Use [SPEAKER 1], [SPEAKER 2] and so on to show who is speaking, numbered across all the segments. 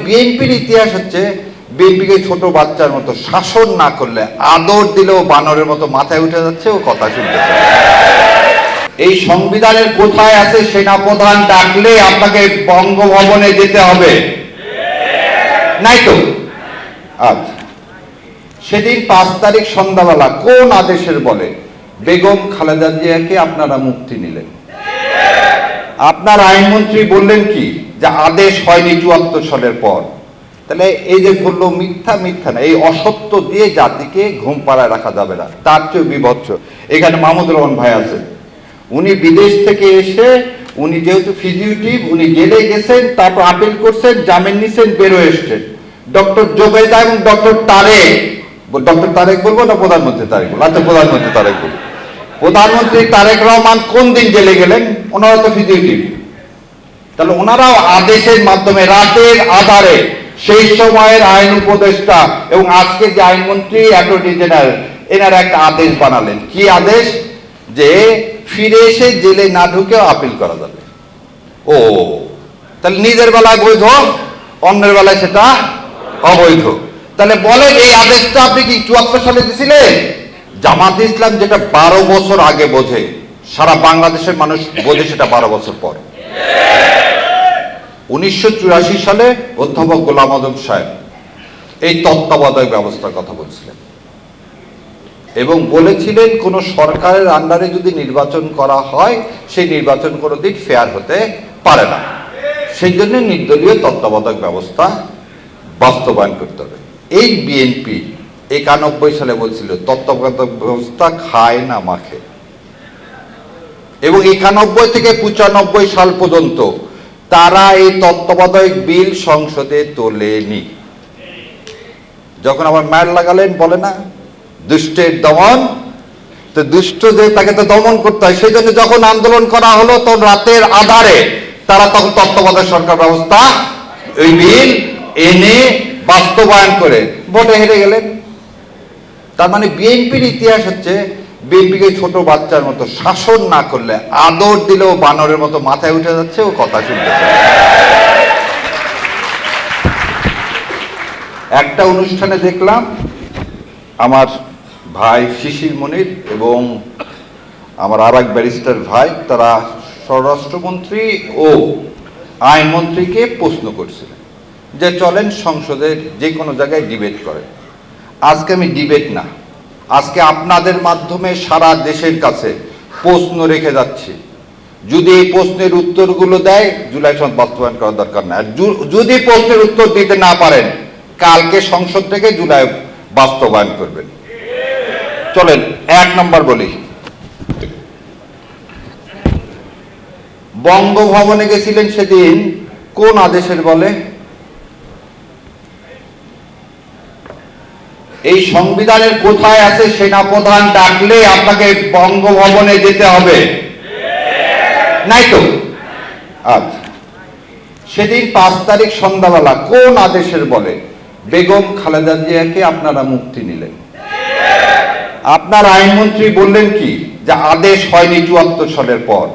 [SPEAKER 1] বিএনপির ইতিহাস হচ্ছে বিএনপিকে ছোট বাচ্চার মতো শাসন না করলে আদর দিলেও বানরের মতো মাথায় উঠে যাচ্ছে ও কথা শুনতে চায়। এই সংবিধানের কোথায় আছে সেনাপ্রধান ডাকলে আপনাকে বঙ্গভবনে যেতে হবে, নাই তো? আচ্ছা, সেদিন 5 তারিখ সন্ধ্যাবেলা কোন আদেশের বলে বেগম খালেদা জিয়াকে আপনারা মুক্তি নিলেন? আপনার আইনমন্ত্রী বললেন কি যে আদেশ হয়নি 74 সালের পর। তাহলে এই যে বললো মিথ্যা মিথ্যা না, এই অসত্য দিয়ে জাতিকে ঘুম পাড়ায় রাখা যাবে না। তার চেয়ে বিভৎস, এখানে মাহমুদুর রহমান ভাই আছে, উনি বিদেশ থেকে এসে উনি যেহেতু ফিজিউটিভ উনি জেলে গেছেন, তারপর আপিল করছেন, জামিন নিছেন, বেরো এসছেন। ডক্টর জোবেদা এবং ডক্টর তারেক বলবো না প্রধানমন্ত্রী তারেক বলবো? আচ্ছা, প্রধানমন্ত্রী তারেক বলবো। প্রধানমন্ত্রী তারেক রহমান কোন দিন জেলে গেলেন? ওনারা তো ফিজিউটিভ। তাহলে ওনারাও আদেশের মাধ্যমে রাতের আধারে সেই সময়ের আইন উপদেষ্টা এবং আজকে যে আইনমন্ত্রী অ্যাটর্নি জেনারেল এনারা একটা আদেশ বানালেন। কি আদেশ? যে ফিরে এসে জেলে না ঢুকেও আপিল করা যাবে। ও, তাহলে নিজের বেলায় বৈধ, অন্যের বেলায় সেটা অবৈধ। তাহলে বলেন এই আদেশটা আপনি কি 74 সালে দিয়েছিলেন? জামাতে ইসলাম যেটা 12 বছর আগে বোঝে, সারা বাংলাদেশের মানুষ বোঝে সেটা 12 বছর পর। 1984 সালে অধ্যাপক গোলাম আজম সাহেব এই তত্ত্বাবধায়ক ব্যবস্থার কথা বলছিলেন এবং বলেছিলেন কোন সরকারের আন্ডারে যদি নির্বাচন করা হয় সেই নির্বাচন কোনোদিন ফেয়ার হতে পারে না, সেই জন্য নির্দলীয় তত্ত্বাবধায়ক ব্যবস্থা বাস্তবায়ন করতে হবে। এই বিএনপি 91 সালে বলছিল তত্ত্বাবধায়ক ব্যবস্থা খায় না মাখে, এবং 91 থেকে 95 সাল পর্যন্ত তারা এই তত্ত্বাবধায়ক বিল সংসদে তোলেনি। যখন আবার মার লাগালেন, বলে না দুষ্টের দমন, তো দুষ্ট যে তাকে তো দমন করতে হয়, সেই জন্য যখন আন্দোলন করা হলো তখন রাতের আধারে তারা তখন তত্ত্বাবধায়ক সরকার ব্যবস্থা ওই বিল এনে বাস্তবায়ন করে ভোটে হেরে গেলেন। তার মানে বিএনপির ইতিহাস হচ্ছে বিএনপিকে ছোট বাচ্চার মতো শাসন না করলে আদর দিলেও বানরের মতো মাথায় উঠে যাচ্ছে ও কথা শুনতে চায়। একটা অনুষ্ঠানে দেখলাম আমার ভাই শিশির মনির এবং আমার আর এক ব্যারিস্টার ভাই, তারা স্বরাষ্ট্রমন্ত্রী ও আইনমন্ত্রীকে প্রশ্ন করছিলেন যে চলেন সংসদের যে কোনো জায়গায় ডিবেট করেন। আজকে আমি ডিবেট না, আজকে আপনাদের মাধ্যমে সারা দেশের কাছে প্রশ্ন রেখে যাচ্ছি। যদি এই প্রশ্নের উত্তরগুলো দেয় জুলাই সনদ বাস্তবায়ন করার দরকার না, যদি প্রশ্নের উত্তর দিতে না পারেন কালকে সংসদ থেকে জুলাই বাস্তবায়ন করবেন। চলেন 1 নম্বর বলি, বঙ্গভবনে গেছিলেন সেদিন কোন আদেশের বলে? এই সংবিধানের কোথায় আছে সেনাপ্রধান ডাকলে আপনাকে বঙ্গভবনে যেতে হবে, নাই তো? আচ্ছা, সেদিন 5 তারিখ সন্ধ্যাবেলা কোন আদেশের বলে বেগম খালেদা জিয়াকে আপনারা মুক্তি নিলেন? আপনার আইনমন্ত্রী বললেন কি যে আদেশ হয়নি 74 সালের পর।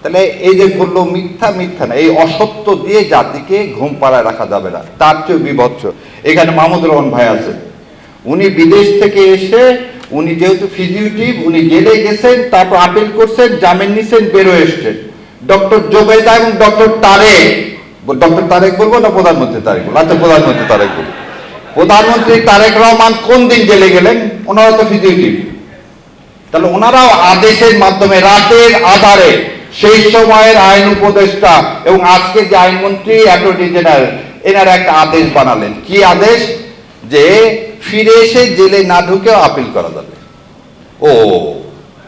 [SPEAKER 1] তাহলে এই যে বললো মিথ্যা মিথ্যা না, এই অসত্য দিয়ে জাতিকে ঘুম পাড়ায় রাখা যাবে না। তার চেয়ে বিভৎস, এখানে মাহমুদুর রহমান ভাই আছে, উনি বিদেশ থেকে এসে উনি যেহেতু ফিজিউটিভ উনি জেলে গেছেন, তারপর আপিল করছেন, জামিন নিছেন, বেরো এসছেন। ডক্টর জোবেদা এবং ডক্টর তারেক বলবো না প্রধানমন্ত্রী তারেক বলবো? আচ্ছা, প্রধানমন্ত্রী তারেক বলবো। প্রধানমন্ত্রী তারেক রহমান কোন দিন জেলে গেলেন? ওনারা তো ফিজিউটিভ। তাহলে ওনারাও আদেশের মাধ্যমে রাতের আধারে সেই সময়ের আইন উপদেষ্টা এবং আজকে যে আইনমন্ত্রী অ্যাটর্নি জেনারেল এনারা একটা আদেশ বানালেন। কি আদেশ? যে ফিরে এসে জেলে না ঢুকেও আপিল করা যাবে। ও,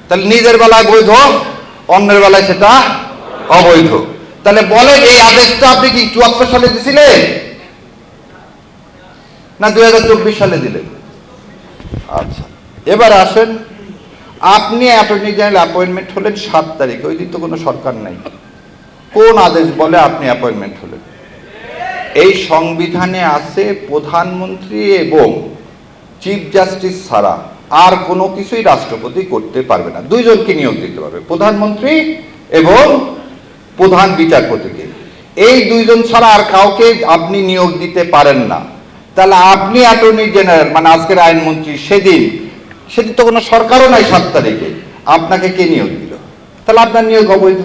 [SPEAKER 1] তাহলে নিজের বেলায় বৈধ, অন্যের বেলায় সেটা অবৈধ। তাহলে বলেন এই আদেশটা আপনি কি 74 সালে দিয়েছিলেন না 2024 সালে দিলেন? আচ্ছা, এবার আসেন, আপনি অ্যাটর্নি জেনারেল অ্যাপয়েন্টমেন্ট হলেন 7 তারিখ, ওই দিন তো কোনো সরকার নাই। কোন আদেশ বলে আপনি অ্যাপয়েন্টমেন্ট হলেন? এই সংবিধানে আছে প্রধানমন্ত্রী এবং চিফ জাস্টিস ছাড়া আর কোনো কিছুই রাষ্ট্রপতি করতে পারবে না। দুইজনকে নিয়োগ দিতে পারবে, প্রধানমন্ত্রী এবং প্রধান বিচারপতিকে। এই দুইজন ছাড়া আর কাউকে আপনি নিয়োগ দিতে পারেন না। তাহলে আপনি অ্যাটর্নি জেনারেল মানে আজকের আইনমন্ত্রী, সেদিন তো কোনো সরকারও নাই 7 তারিখে, আপনাকে কে নিয়োগ দিল? তাহলে আপনার নিয়োগ অবৈধ,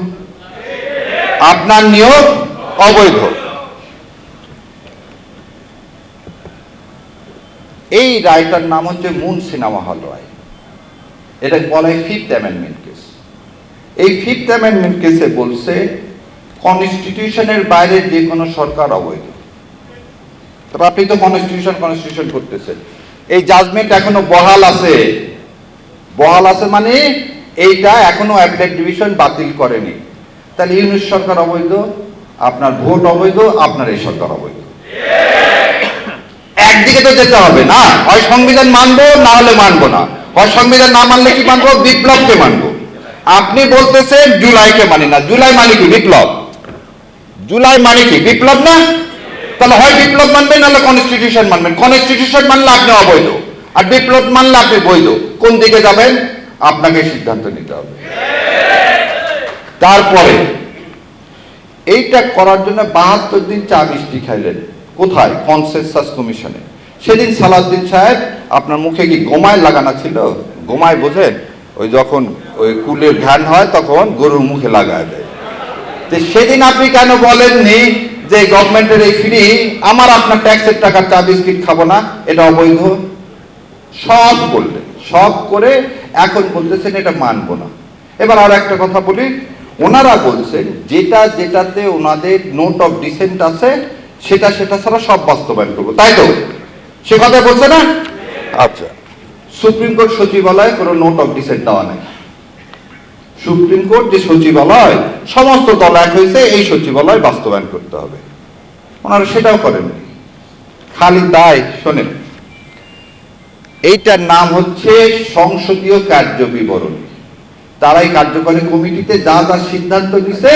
[SPEAKER 1] আপনার নিয়োগ অবৈধ। এই রায়টার নাম হচ্ছে মুন সিনেমা হল রায়। এটা বলা হয় 5th অ্যামেন্ডমেন্ট কেস। এই 5th অ্যামেন্ডমেন্ট কেসে বলছে কনস্টিটিউশনের বাইরে যে কোনো সরকার অবৈধ। তবে আপনি তো কনস্টিটিউশন করতেছেন, এই জাজমেন্ট এখনো বহাল আছে। বহাল আছে মানে এইটা এখনো অ্যাপিলেট ডিভিশন বাতিল করেনি। তাহলে ইউনিট সরকার অবৈধ, আপনার ভোট অবৈধ, আপনার এই সরকার অবৈধ। একদিকে তো যেতে হবে না, হয় সংবিধান মানবো না হলে মানবো না। হয় সংবিধান না মানলে কি মানবো? বিপ্লবকে মানবো। আপনি বলতেছেন জুলাইকে মানি না। জুলাই মানে কি? বিপ্লব। জুলাই মানে কি? বিপ্লব না? তাহলে হয় বিপ্লব মানবেন নাহলে কনস্টিটিউশন মানবেন। কনস্টিটিউশন মানলে আপনি অবৈধ, আর বিপ্লব মানলে আপনি বৈধ। কোন দিকে যাবেন আপনাকে সিদ্ধান্ত নিতে হবে। তারপরে এইটা করার জন্য 72 দিন চা মিষ্টি খাইলেন। কোথায়? কনসেনসাস কমিশনে। সেদিন সালাউদ্দিন সাহেব আপনার মুখে কি গোমায় লাগানো ছিল? গোমায় বোঝেন? ওই যখন ওই কুলের ঘ্রাণ হয় তখন গরুর মুখে লাগায় দেয়। তো সেদিন আপনি কেন বলেননি যে গভর্নমেন্টের এই ফ্রি, আমার আপনার ট্যাক্সের টাকার চা বিস্কিট খাবো না, এটা অবৈধ? সব করলেন, সব করে এখন বলতেছেন এটা মানবো না। এবার আর একটা কথা বলি, ওনারা বলছেন যেটাতে ওনাদের নোট অফ ডিসেন্ট আছে সেটা ছাড়া সব বাস্তবায়ন করবো, তাই তো? সে কথা বলছে না? আচ্ছা, সুপ্রিম কোর্ট সচিবালয়ে কোনো নোট অফ ডিসেন্ট দেওয়া নাই। সুপ্রিম কোর্ট যে সচিবালয়, সমস্ত দল এক হয়েছে এই সচিবালয় বাস্তবায়ন করতে হবে, ওনারা সেটাও করেন। খালি তাই শোনেন, এইটার নাম হচ্ছে সংসদীয় কার্য বিবরণী। তারাই কার্যকরী কমিটিতে যা যা সিদ্ধান্ত নিছে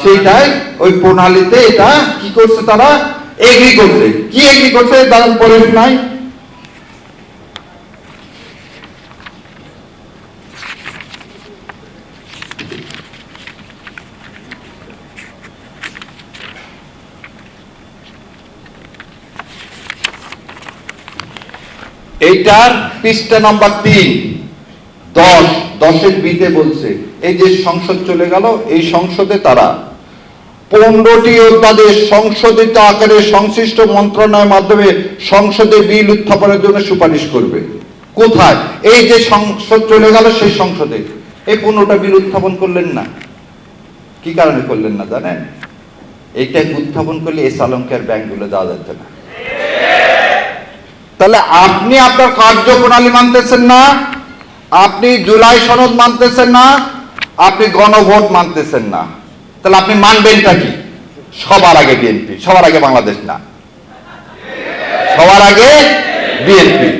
[SPEAKER 1] সেইটাই ওই প্রণালীতে এটা কি করছে, তারা এগ্রি করছে। কি এগ্রি করছে দাঁড়ান পরে নাই। এইটার পৃষ্ঠা নাম্বার 3, 10-এর বিতে বলছে এই যে সংসদ চলে গেল, এই সংসদে তারা 15টি অধ্যাদেশ সংশোধিত আকারে সংশ্লিষ্ট মন্ত্রণালয়ের মাধ্যমে সংসদে বিল উত্থাপনের জন্য সুপারিশ করবে। কোথায়? এই যে সংসদ চলে গেল সেই সংসদে এই 15টা বিল উত্থাপন করলেন না। কি কারণে করলেন না জানেন? এইটা উত্থাপন করলে এস আলমকে আর ব্যাংকগুলো দেওয়া যাচ্ছে না। তাহলে আপনি আপনার কার্যপ্রণালী মানতেছেন না, আপনি জুলাই সনদ মানতেছেন না, আপনি গণভোট মানতেছেন না। তাহলে আপনি মানবেনটা কি? সবার আগে বিএনপি, সবার আগে বাংলাদেশ না, সবার আগে বিএনপি।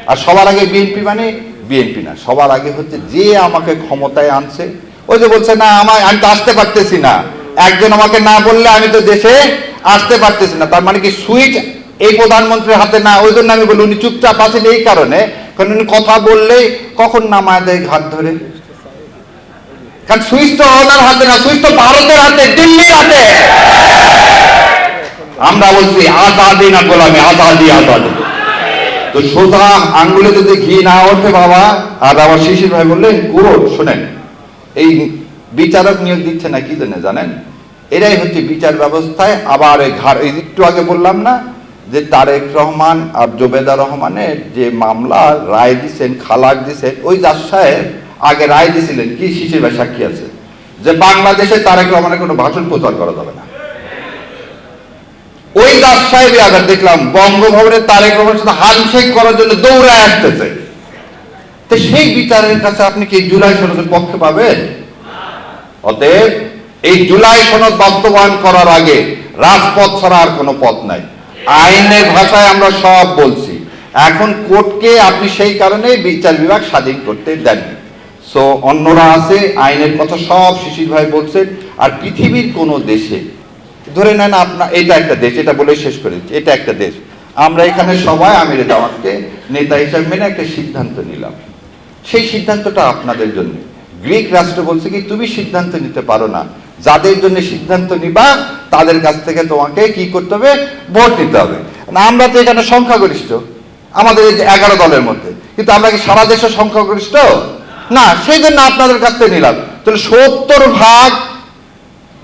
[SPEAKER 1] আর সবার আগে বিএনপি মানে বিএনপি না, সবার আগে হচ্ছে যে আমাকে ক্ষমতায় আনছে। ওই যে বলছে না আমি তো আসতে পারতেছি না, একজন আমাকে না বললে আমি তো দেশে আসতে পারতেছি না। তার মানে কি সুইচ এই প্রধানমন্ত্রীর হাতে না? ওই জন্য আমি বলি উনি চুপচাপ আছেন এই কারণে, কারণ উনি কথা বললেই কখন নামায় দেয় ঘাট ধরে। কারণ সুইচ তো ওনার হাতে না, সুইচ তো ভারতের হাতে, দিল্লির হাতে। আমরা বলছি আজাদি না গোলামি, আজাদি আজাদি। তো সোজা আঙ্গুলে যদি ঘি না ওঠে বাবা। আর আবার শিশির ভাই বললেন গুরু শোনেন, এই বিচারক নিয়োগ দিচ্ছে না কি জন্য জানেন? এরাই হচ্ছে বিচার ব্যবস্থায় আবার একটু আগে বললাম না যে তারেক রহমান আর জোবেদা রহমানের যে মামলা রায় দিচ্ছেন, খালাক দিচ্ছেন, ওই জাজ সাহেব আগে রায় দিয়েছিলেন কি, শিশির ভাই সাক্ষী আছে, যে বাংলাদেশে তারেক রহমানের কোনো ভাষণ প্রচার করা যাবে না। ওই জাজ সাহেবই আগে দেখলাম বঙ্গভবনে তারেক রহমানের সাথে হ্যান্ডশেক করার জন্য দৌড়ায় আসতেছে। তো সেই বিচারের কাছে আপনি কি জুলাই সনদের পক্ষে পাবেন? অতএব এই জুলাই সনদ বাস্তবায়ন করার আগে রাজপথ ছাড়া আর কোনো পথ নাই। আইনের ভাষায় আমরা সব বলছি। এখন কোর্টকে আপনি সেই কারণে বিচার বিভাগ স্বাধীন করতে দেননি। সো অন্যরা আছে, আইনের কথা সব শিশির ভাই বলছেন। আর পৃথিবীর কোন দেশে ধরে নেন আপনার এটা একটা দেশ, এটা বলে শেষ করে দিচ্ছি, এটা একটা দেশ, আমরা এখানে সবাই আমিরে জামাতকে নেতা হিসাবে মেনে একটা সিদ্ধান্ত নিলাম। সেই সিদ্ধান্তটা আপনাদের জন্য গ্রিক রাষ্ট্র বলছে কি তুমি সিদ্ধান্ত নিতে পারো না, যাদের জন্য সিদ্ধান্ত নিবা তাদের কাছ থেকে তোমাকে কি করতে হবে, ভোট নিতে হবে। না আমরা তো এখানে সংখ্যাগরিষ্ঠ আমাদের এই যে 11 দলের মধ্যে, কিন্তু আমরা কি সারা দেশের সংখ্যাগরিষ্ঠ না, সেই জন্য আপনাদের কাছ থেকে নিলাম। তাহলে 70%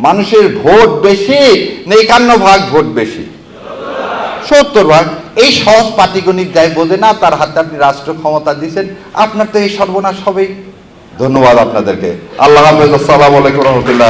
[SPEAKER 1] মানুষের ভোট বেশি না 51% ভোট বেশি? 70%। এই সহজ পাটিগণিত যাই বোঝে না তার হাতে আপনি রাষ্ট্র ক্ষমতা দিয়েছেন, আপনার তো এই সর্বনাশ হবেই। ধন্যবাদ আপনাদেরকে। আল্লাহ হাফেজ। আসসালামু আলাইকুম রহমতুল্লাহ।